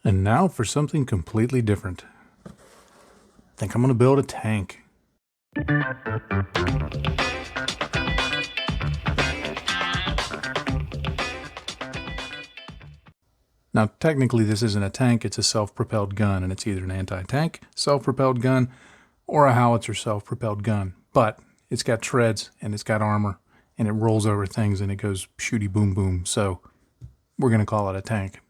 And now for something completely different. I think I'm going to build a tank. Now, technically this isn't a tank, it's a self-propelled gun, and it's either an anti-tank self-propelled gun or a howitzer self-propelled gun. But it's got treads and it's got armor and it rolls over things and it goes shooty boom boom, so we're going to call it a tank.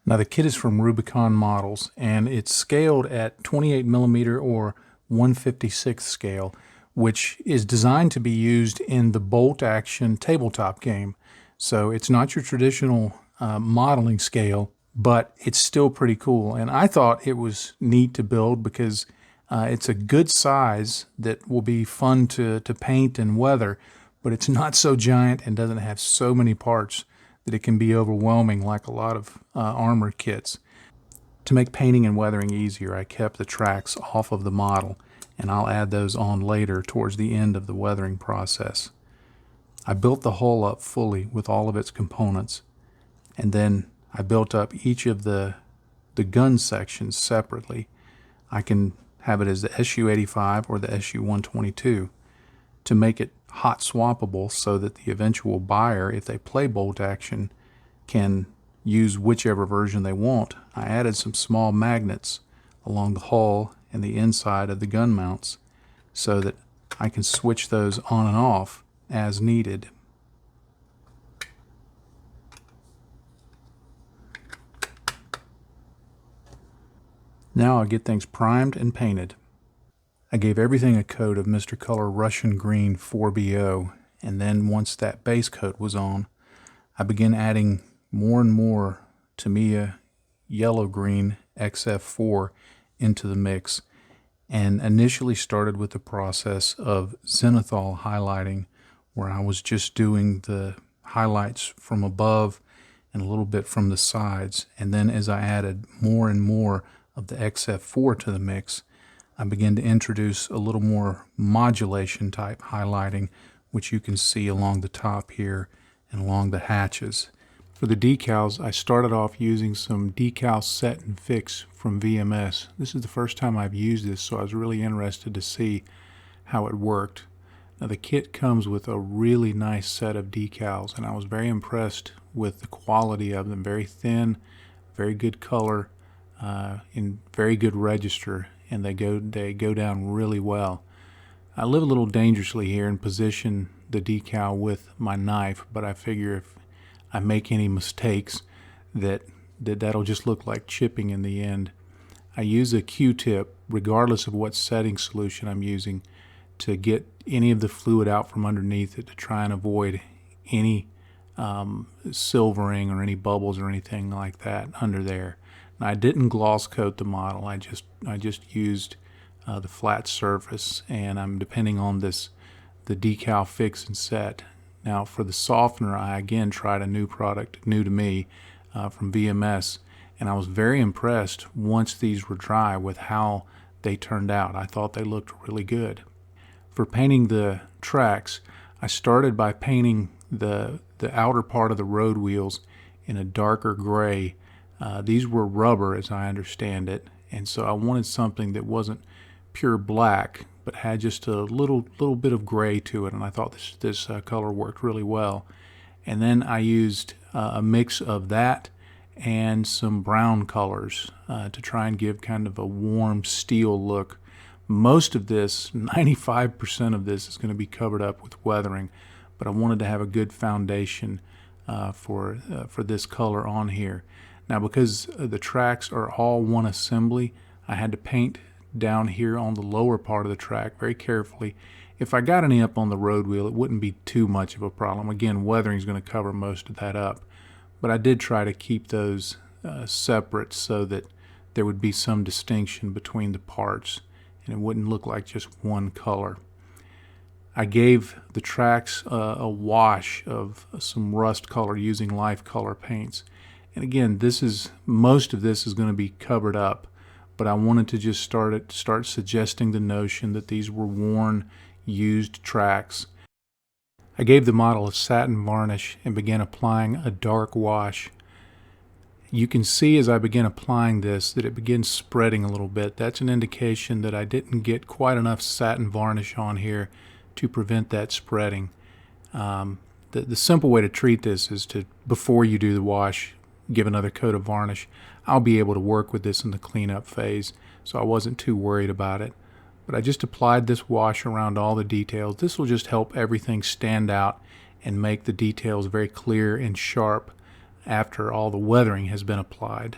Now the kit is from Rubicon Models and it's scaled at 28mm or 1/56 scale, which is designed to be used in the bolt action tabletop game. So it's not your traditional modeling scale, but it's still pretty cool. And I thought it was neat to build because it's a good size that will be fun to paint and weather, but it's not so giant and doesn't have so many parts that it can be overwhelming like a lot of armor kits. To make painting and weathering easier, I kept the tracks off of the model, and I'll add those on later towards the end of the weathering process. I built the hull up fully with all of its components, and then I built up each of the gun sections separately. I can have it as the Su-85 or the Su-122 to make it hot swappable so that the eventual buyer, if they play bolt action, can use whichever version they want. I added some small magnets along the hull and the inside of the gun mounts so that I can switch those on and off as needed. Now I'll get things primed and painted. I gave everything a coat of Mr. Color Russian Green 4BO, and then once that base coat was on, I began adding more and more Tamiya Yellow Green XF4 into the mix, and initially started with the process of zenithal highlighting, where I was just doing the highlights from above and a little bit from the sides. And then as I added more and more of the XF4 to the mix, I began to introduce a little more modulation type highlighting, which you can see along the top here and along the hatches. For the decals, I started off using some decal set and fix from VMS. This is the first time I've used this, so I was really interested to see how it worked. Now the kit comes with a really nice set of decals, and I was very impressed with the quality of them. Very thin, very good color, in very good register, and they go down really well. I live a little dangerously here and position the decal with my knife, but I figure if I make any mistakes that'll just look like chipping in the end. I use a Q-tip regardless of what setting solution I'm using to get any of the fluid out from underneath it to try and avoid any silvering or any bubbles or anything like that under there. Now, I didn't gloss coat the model. I just used the flat surface, and I'm depending on the decal fix and set. Now for the softener, I again tried a new product, new to me, from VMS, and I was very impressed once these were dry with how they turned out. I thought they looked really good. For painting the tracks, I started by painting the outer part of the road wheels in a darker gray. These were rubber, as I understand it, and so I wanted something that wasn't pure black, but had just a little bit of gray to it, and I thought this color worked really well. And then I used a mix of that and some brown colors to try and give kind of a warm steel look. Most of this, 95% of this, is going to be covered up with weathering, but I wanted to have a good foundation for this color on here. Now, because the tracks are all one assembly, I had to paint down here on the lower part of the track very carefully. If I got any up on the road wheel, it wouldn't be too much of a problem. Again, weathering is going to cover most of that up, but I did try to keep those separate so that there would be some distinction between the parts and it wouldn't look like just one color. I gave the tracks a wash of some rust color using life color paints. And again, most of this is going to be covered up, but I wanted to just start suggesting the notion that these were worn, used tracks. I gave the model a satin varnish and began applying a dark wash You can see as I begin applying this that it begins spreading a little bit. That's an indication that I didn't get quite enough satin varnish on here to prevent that spreading. The simple way to treat this is to, before you do the wash, give another coat of varnish. I'll be able to work with this in the cleanup phase, so I wasn't too worried about it. But I just applied this wash around all the details. This will just help everything stand out and make the details very clear and sharp after all the weathering has been applied.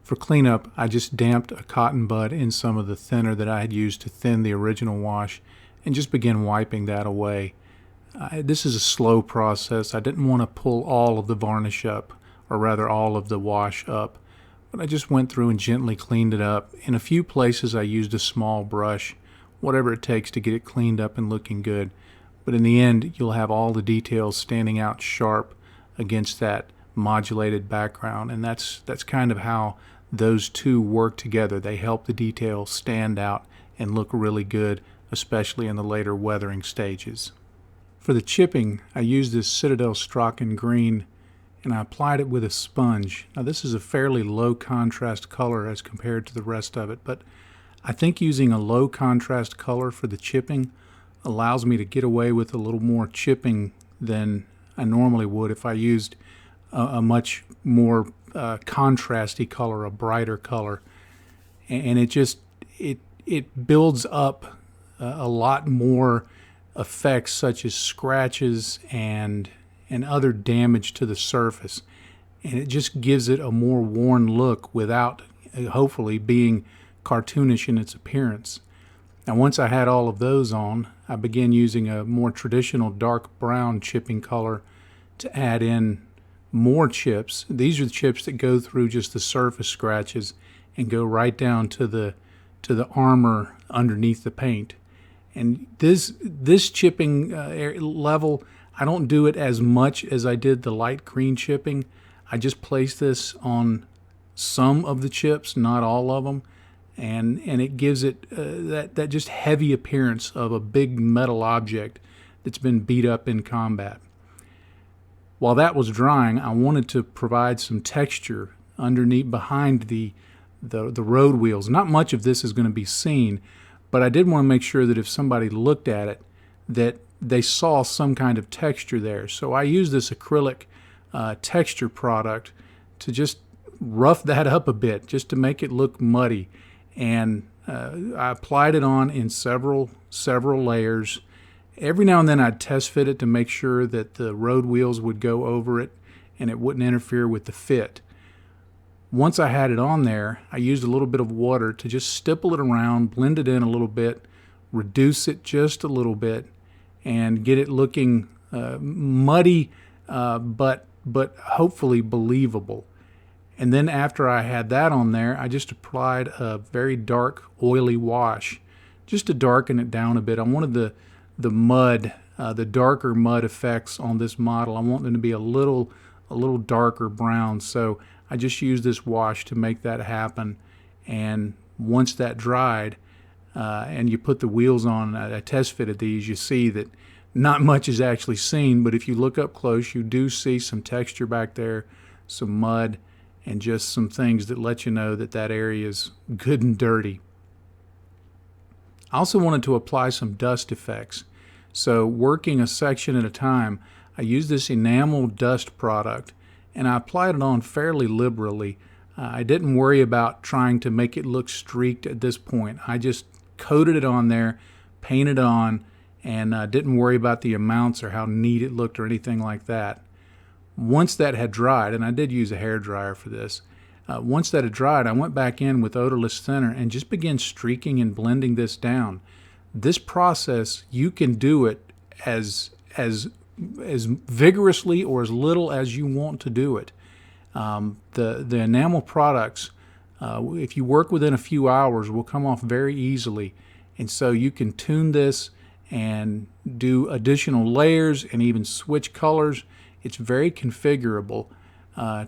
For cleanup, I just damped a cotton bud in some of the thinner that I had used to thin the original wash and just began wiping that away. This is a slow process. I didn't want to pull all of the varnish up, or rather all of the wash up, but I just went through and gently cleaned it up. In a few places I used a small brush, whatever it takes to get it cleaned up and looking good. But in the end, you'll have all the details standing out sharp against that modulated background, and that's kind of how those two work together. They help the detail stand out and look really good, especially in the later weathering stages. For the chipping, I used this Citadel Strachan green, and I applied it with a sponge. Now this is a fairly low contrast color as compared to the rest of it, but I think using a low contrast color for the chipping allows me to get away with a little more chipping than I normally would if I used a much more contrasty color, a brighter color. And it builds up a lot more effects such as scratches and other damage to the surface. And it just gives it a more worn look without hopefully being cartoonish in its appearance. Now once I had all of those on, I began using a more traditional dark brown chipping color to add in more chips. These are the chips that go through just the surface scratches and go right down to the armor underneath the paint. And this chipping level, I don't do it as much as I did the light green chipping. I just place this on some of the chips, not all of them, and it gives it that just heavy appearance of a big metal object that's been beat up in combat. While that was drying, I wanted to provide some texture underneath, behind the road wheels. Not much of this is going to be seen, but I did want to make sure that if somebody looked at it, that they saw some kind of texture there. So I used this acrylic texture product to just rough that up a bit, just to make it look muddy. And I applied it on in several layers. Every now and then I'd test fit it to make sure that the road wheels would go over it and it wouldn't interfere with the fit. Once I had it on there, I used a little bit of water to just stipple it around, blend it in a little bit, reduce it just a little bit, and get it looking muddy, but hopefully believable. And then after I had that on there, I just applied a very dark, oily wash just to darken it down a bit. I wanted the mud, the darker mud effects on this model. I want them to be a little darker brown. So I just used this wash to make that happen. And once that dried, and you put the wheels on, I test fitted these, you see that not much is actually seen, but if you look up close, you do see some texture back there, some mud, and just some things that let you know that that area is good and dirty. I also wanted to apply some dust effects. So working a section at a time, I used this enamel dust product and I applied it on fairly liberally. I didn't worry about trying to make it look streaked at this point. I just coated it on there, painted it on, and didn't worry about the amounts or how neat it looked or anything like that. Once that had dried, and I did use a hair dryer for this, once that had dried, I went back in with odorless thinner and just began streaking and blending this down. This process, you can do it as vigorously or as little as you want to do it. The enamel products, if you work within a few hours, will come off very easily. And so you can tune this and do additional layers and even switch colors. It's very configurable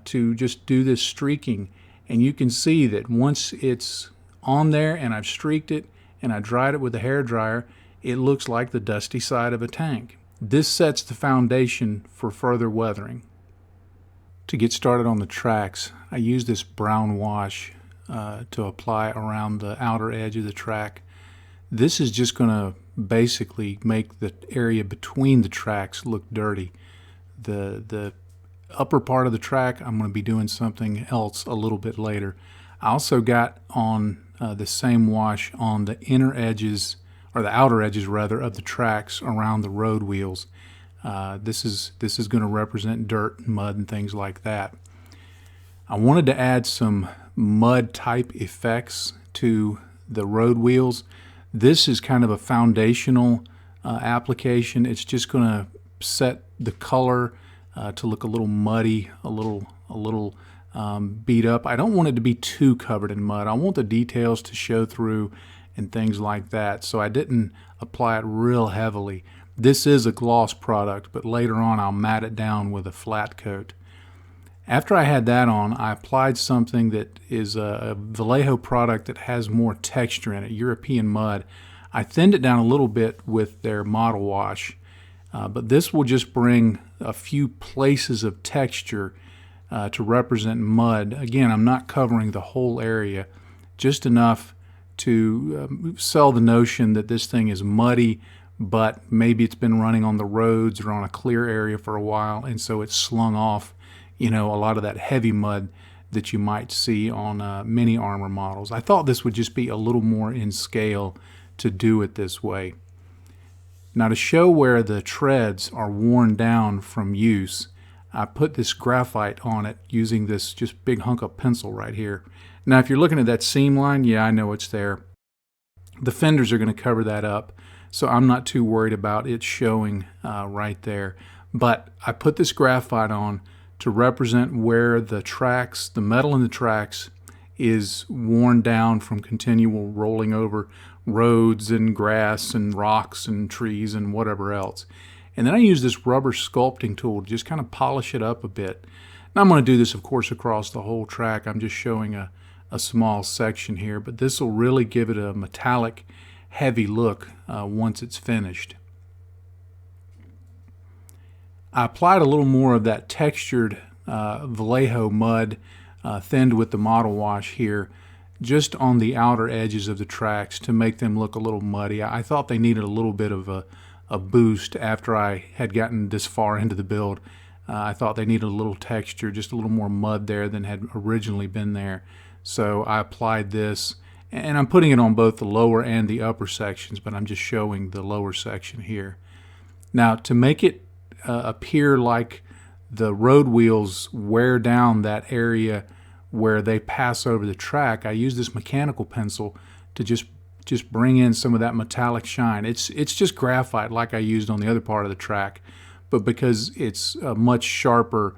to just do this streaking. And you can see that once it's on there and I've streaked it and I dried it with a hair dryer, it looks like the dusty side of a tank. This sets the foundation for further weathering. To get started on the tracks, I use this brown wash to apply around the outer edge of the track. This is just going to basically make the area between the tracks look dirty. The upper part of the track, I'm going to be doing something else a little bit later. I also got on the same wash on the inner edges, or the outer edges rather, of the tracks around the road wheels. This is going to represent dirt, mud, and things like that. I wanted to add some mud type effects to the road wheels. This is kind of a foundational application. It's just going to set the color to look a little muddy, a little beat up. I don't want it to be too covered in mud. I want the details to show through and things like that, so I didn't apply it real heavily. This is a gloss product, but later on I'll matte it down with a flat coat. After I had that on, I applied something that is a Vallejo product that has more texture in it, European mud. I thinned it down a little bit with their model wash, but this will just bring a few places of texture to represent mud. Again, I'm not covering the whole area, just enough to sell the notion that this thing is muddy, but maybe it's been running on the roads or on a clear area for a while, and so it's slung off, a lot of that heavy mud that you might see on mini armor models. I thought this would just be a little more in scale to do it this way. Now, to show where the treads are worn down from use, I put this graphite on it using this just big hunk of pencil right here. Now, if you're looking at that seam line, yeah, I know it's there. The fenders are going to cover that up, so I'm not too worried about it showing right there. But I put this graphite on to represent where the tracks, the metal in the tracks, is worn down from continual rolling over roads and grass and rocks and trees and whatever else. And then I use this rubber sculpting tool to just kind of polish it up a bit. Now I'm going to do this, of course, across the whole track. I'm just showing a small section here, but this will really give it a metallic, heavy look once it's finished. I applied a little more of that textured Vallejo mud thinned with the model wash here just on the outer edges of the tracks to make them look a little muddy. I thought they needed a little bit of a boost after I had gotten this far into the build. I thought they needed a little texture, just a little more mud there than had originally been there. So I applied this, and I'm putting it on both the lower and the upper sections, but I'm just showing the lower section here. Now, to make it appear like the road wheels wear down that area where they pass over the track, I use this mechanical pencil to just bring in some of that metallic shine. It's just graphite like I used on the other part of the track, but because it's a much sharper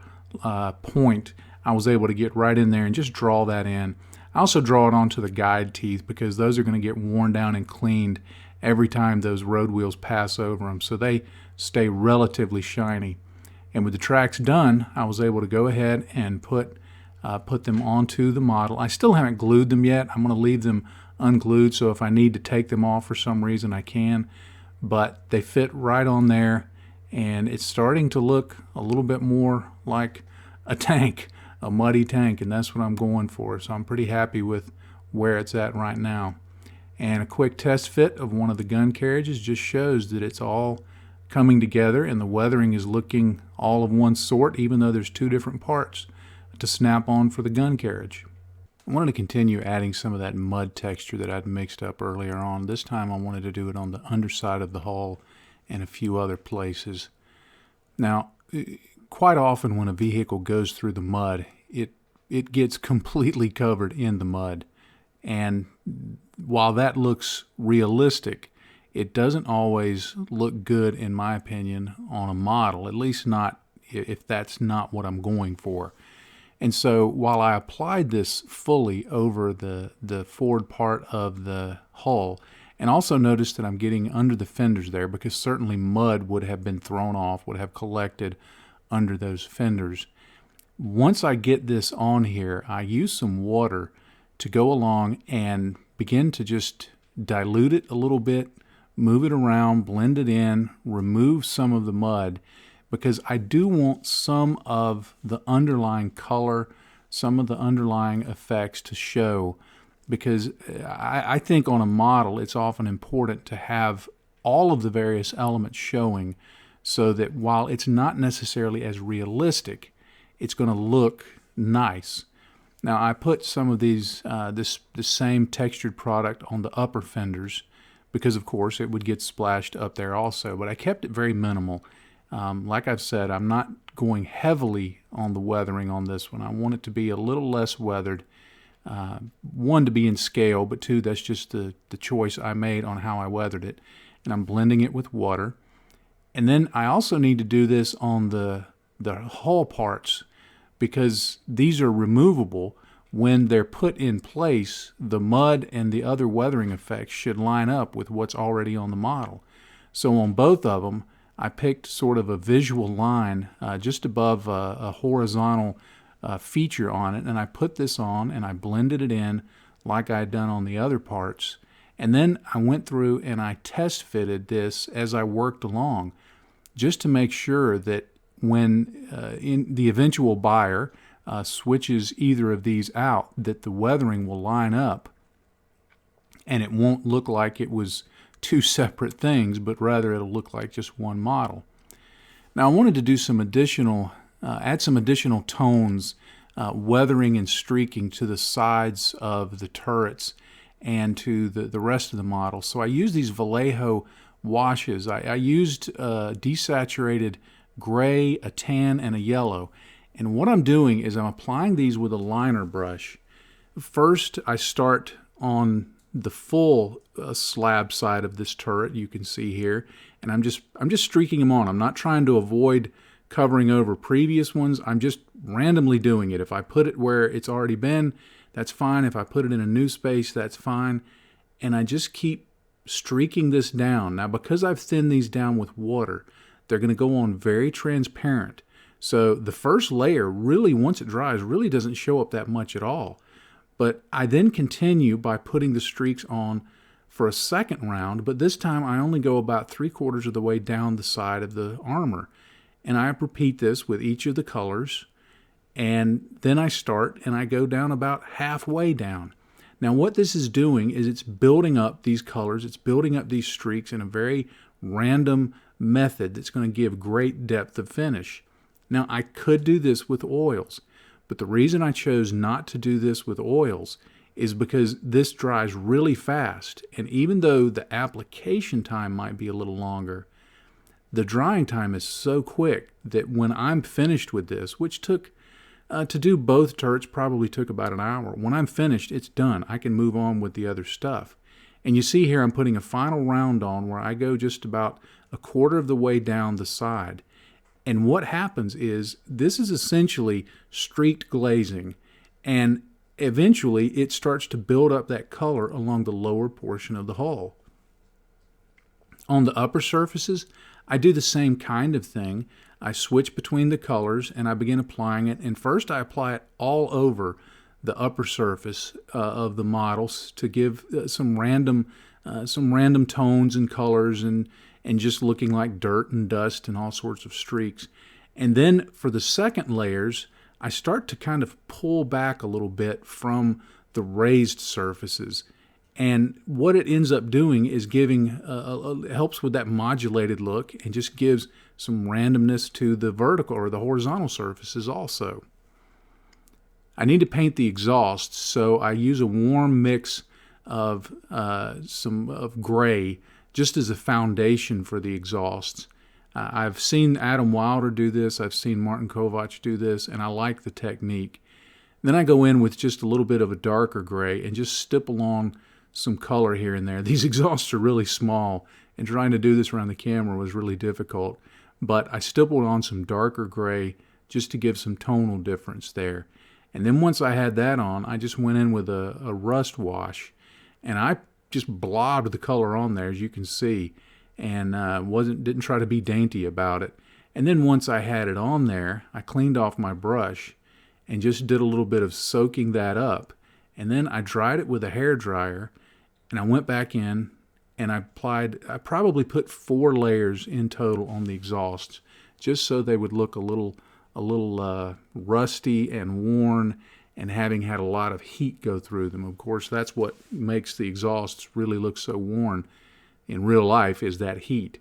point, I was able to get right in there and just draw that in. I also draw it onto the guide teeth because those are going to get worn down and cleaned every time those road wheels pass over them, so they stay relatively shiny. And with the tracks done, I was able to go ahead and put them onto the model. I still haven't glued them yet. I'm going to leave them unglued, so if I need to take them off for some reason, I can. But they fit right on there, and it's starting to look a little bit more like a tank, a muddy tank, and that's what I'm going for. So I'm pretty happy with where it's at right now. And a quick test fit of one of the gun carriages just shows that it's all coming together and the weathering is looking all of one sort, even though there's two different parts to snap on for the gun carriage. I wanted to continue adding some of that mud texture that I'd mixed up earlier on. This time I wanted to do it on the underside of the hull and a few other places. Now, quite often when a vehicle goes through the mud, it gets completely covered in the mud. And while that looks realistic, it doesn't always look good, in my opinion, on a model, at least not if that's not what I'm going for. And so while I applied this fully over the forward part of the hull, and also notice that I'm getting under the fenders there because certainly mud would have been thrown off, would have collected under those fenders. Once I get this on here, I use some water to go along and begin to just dilute it a little bit, move it around, blend it in, remove some of the mud, because I do want some of the underlying color, some of the underlying effects to show, because I think on a model it's often important to have all of the various elements showing, so that while it's not necessarily as realistic, it's going to look nice. Now I put some of these this same textured product on the upper fenders because of course it would get splashed up there also, but I kept it very minimal. Like I've said, I'm not going heavily on the weathering on this one. I want it to be a little less weathered. One, to be in scale, but two, that's just the choice I made on how I weathered it. And I'm blending it with water. And then I also need to do this on the hull parts, because these are removable. When they're put in place, the mud and the other weathering effects should line up with what's already on the model. So on both of them, I picked sort of a visual line just above a horizontal feature on it, and I put this on and I blended it in like I had done on the other parts. And then I went through and I test fitted this as I worked along, just to make sure that when in the eventual buyer switches either of these out, that the weathering will line up and it won't look like it was two separate things, but rather it'll look like just one model. Now I wanted to do some additional, add some additional tones, weathering and streaking to the sides of the turrets and to the rest of the model. So I used these Vallejo washes. I used desaturated gray, a tan, and a yellow. And what I'm doing is I'm applying these with a liner brush. First, I start on the full slab side of this turret, you can see here, and I'm just streaking them on. I'm not trying to avoid covering over previous ones. I'm just randomly doing it. If I put it where it's already been, that's fine. If I put it in a new space, that's fine. And I just keep streaking this down. Now, because I've thinned these down with water, they're going to go on very transparent. So the first layer really, once it dries, really doesn't show up that much at all. But I then continue by putting the streaks on for a second round, but this time I only go about 3/4 of the way down the side of the armor. And I repeat this with each of the colors, and then I start and I go down about halfway down. Now what this is doing is it's building up these colors, it's building up these streaks in a very random method that's going to give great depth of finish. Now I could do this with oils, but the reason I chose not to do this with oils is because this dries really fast, and even though the application time might be a little longer, the drying time is so quick that when I'm finished with this, which took to do both turrets probably took about an hour. When I'm finished, it's done. I can move on with the other stuff. And you see here I'm putting a final round on where I go just about 1/4 of the way down the side. And what happens is this is essentially streaked glazing, and eventually it starts to build up that color along the lower portion of the hull. On the upper surfaces, I do the same kind of thing. I switch between the colors and I begin applying it. And first I apply it all over the upper surface of the models to give some random tones and colors and just looking like dirt and dust and all sorts of streaks. And then for the second layers, I start to kind of pull back a little bit from the raised surfaces. And what it ends up doing is giving, helps with that modulated look and just gives some randomness to the vertical or the horizontal surfaces also. I need to paint the exhaust, so I use a warm mix of gray just as a foundation for the exhausts. I've seen Adam Wilder do this, I've seen Martin Kovacs do this, and I like the technique. Then I go in with just a little bit of a darker gray and just stipple on some color here and there. These exhausts are really small, and trying to do this around the camera was really difficult, but I stippled on some darker gray just to give some tonal difference there. And then once I had that on, I just went in with a rust wash, and I just blobbed the color on there, as you can see, and didn't try to be dainty about it. And then once I had it on there, I cleaned off my brush and just did a little bit of soaking that up. And then I dried it with a hair dryer, and I went back in and I probably put 4 layers in total on the exhausts, just so they would look a little rusty and worn, and having had a lot of heat go through them. Of course, that's what makes the exhausts really look so worn in real life, is that heat.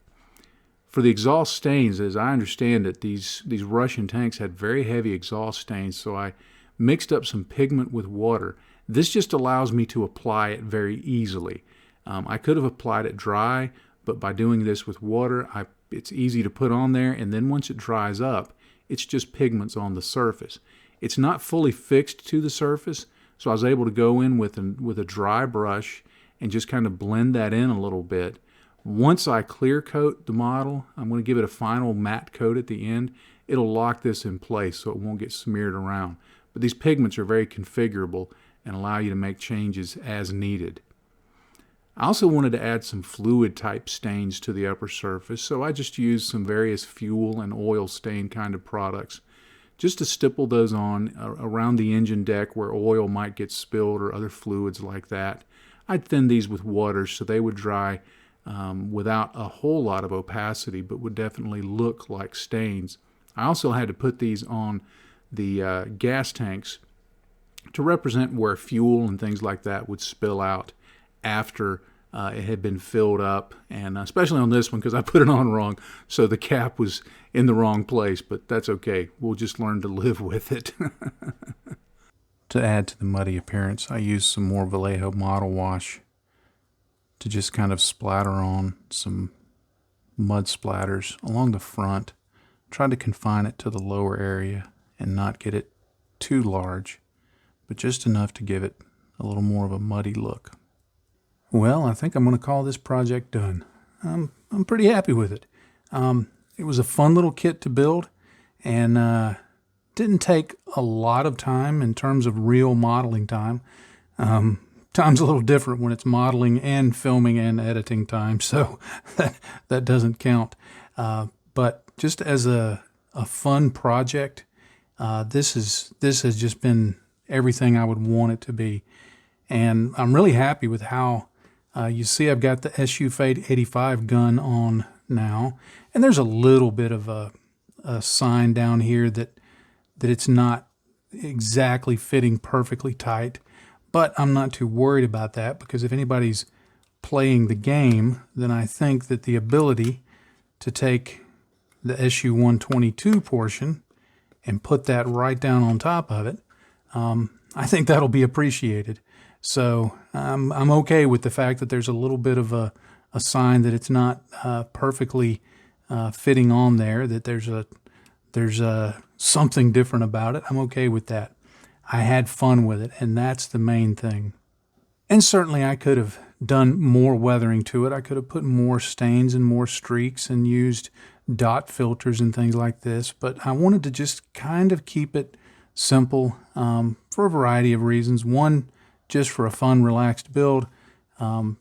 For the exhaust stains, as I understand it, these Russian tanks had very heavy exhaust stains, so I mixed up some pigment with water. This just allows me to apply it very easily. I could have applied it dry, but by doing this with water, it's easy to put on there, and then once it dries up, it's just pigments on the surface. It's not fully fixed to the surface, so I was able to go in with a dry brush and just kind of blend that in a little bit. Once I clear coat the model, I'm going to give it a final matte coat at the end. It'll lock this in place so it won't get smeared around. But these pigments are very configurable and allow you to make changes as needed. I also wanted to add some fluid type stains to the upper surface, so I just used some various fuel and oil stain kind of products just to stipple those on around the engine deck where oil might get spilled or other fluids like that. I'd thin these with water so they would dry without a whole lot of opacity, but would definitely look like stains. I also had to put these on the gas tanks to represent where fuel and things like that would spill out after it had been filled up, and especially on this one because I put it on wrong, so the cap was in the wrong place, but that's okay. We'll just learn to live with it. To add to the muddy appearance, I used some more Vallejo Model Wash to just kind of splatter on some mud splatters along the front. Tried to confine it to the lower area and not get it too large, but just enough to give it a little more of a muddy look. Well, I think I'm going to call this project done. I'm pretty happy with it. It was a fun little kit to build, and didn't take a lot of time in terms of real modeling time. Time's a little different when it's modeling and filming and editing time, so that doesn't count. But just as a fun project, this has just been everything I would want it to be. And I'm really happy with how you see I've got the Su-85 gun on now, and there's a little bit of a sign down here that it's not exactly fitting perfectly tight, but I'm not too worried about that, because if anybody's playing the game, then I think that the ability to take the Su-122 portion and put that right down on top of it, I think that'll be appreciated. So I'm okay with the fact that there's a little bit of a sign that it's not perfectly fitting on there, that there's something different about it. I'm okay with that. I had fun with it, and that's the main thing. And certainly I could have done more weathering to it. I could have put more stains and more streaks and used dot filters and things like this, but I wanted to just kind of keep it simple for a variety of reasons. One, just for a fun, relaxed build.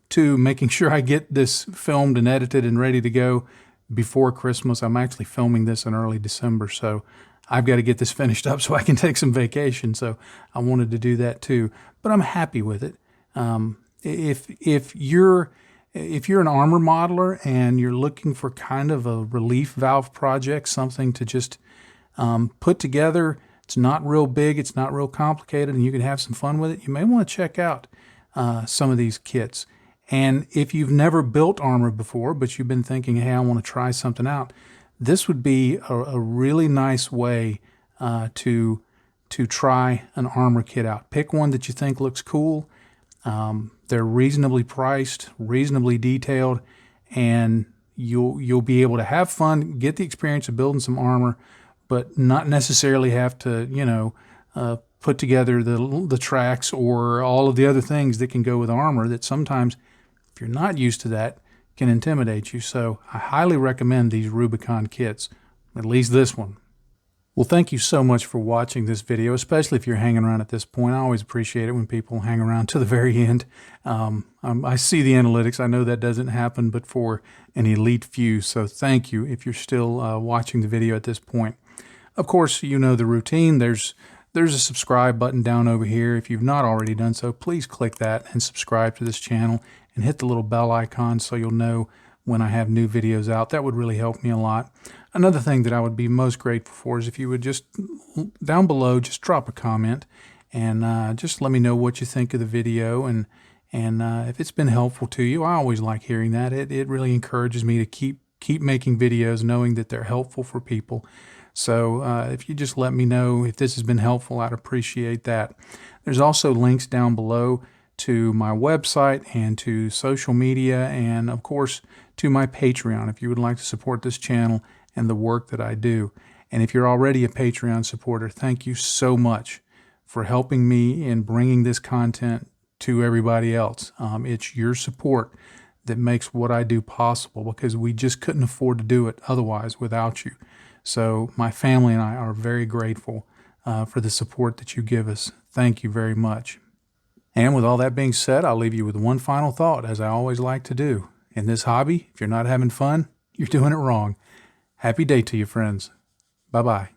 Two, making sure I get this filmed and edited and ready to go before Christmas. I'm actually filming this in early December, so I've got to get this finished up so I can take some vacation. So I wanted to do that too, but I'm happy with it. If you're an armor modeler and you're looking for kind of a relief valve project, something to just put together, it's not real big, it's not real complicated, and you can have some fun with it, you may want to check out some of these kits. And if you've never built armor before, but you've been thinking, hey, I want to try something out, this would be a really nice way to try an armor kit out. Pick one that you think looks cool. They're reasonably priced, reasonably detailed, and you'll be able to have fun, get the experience of building some armor, but not necessarily have to, put together the tracks or all of the other things that can go with armor that sometimes, if you're not used to that, can intimidate you. So I highly recommend these Rubicon kits, at least this one. Well, thank you so much for watching this video, especially if you're hanging around at this point. I always appreciate it when people hang around to the very end. I see the analytics. I know that doesn't happen, but for an elite few. So thank you if you're still watching the video at this point. Of course, you know the routine. There's a subscribe button down over here. If you've not already done so, please click that and subscribe to this channel and hit the little bell icon so you'll know when I have new videos out. That would really help me a lot. Another thing that I would be most grateful for is if you would just, down below, just drop a comment and just let me know what you think of the video and if it's been helpful to you. I always like hearing that. It really encourages me to keep making videos knowing that they're helpful for people. So if you just let me know if this has been helpful, I'd appreciate that. There's also links down below to my website and to social media and, of course, to my Patreon if you would like to support this channel and the work that I do. And if you're already a Patreon supporter, thank you so much for helping me in bringing this content to everybody else. It's your support that makes what I do possible, because we just couldn't afford to do it otherwise without you. So my family and I are very grateful for the support that you give us. Thank you very much. And with all that being said, I'll leave you with one final thought, as I always like to do. In this hobby, if you're not having fun, you're doing it wrong. Happy day to you, friends. Bye-bye.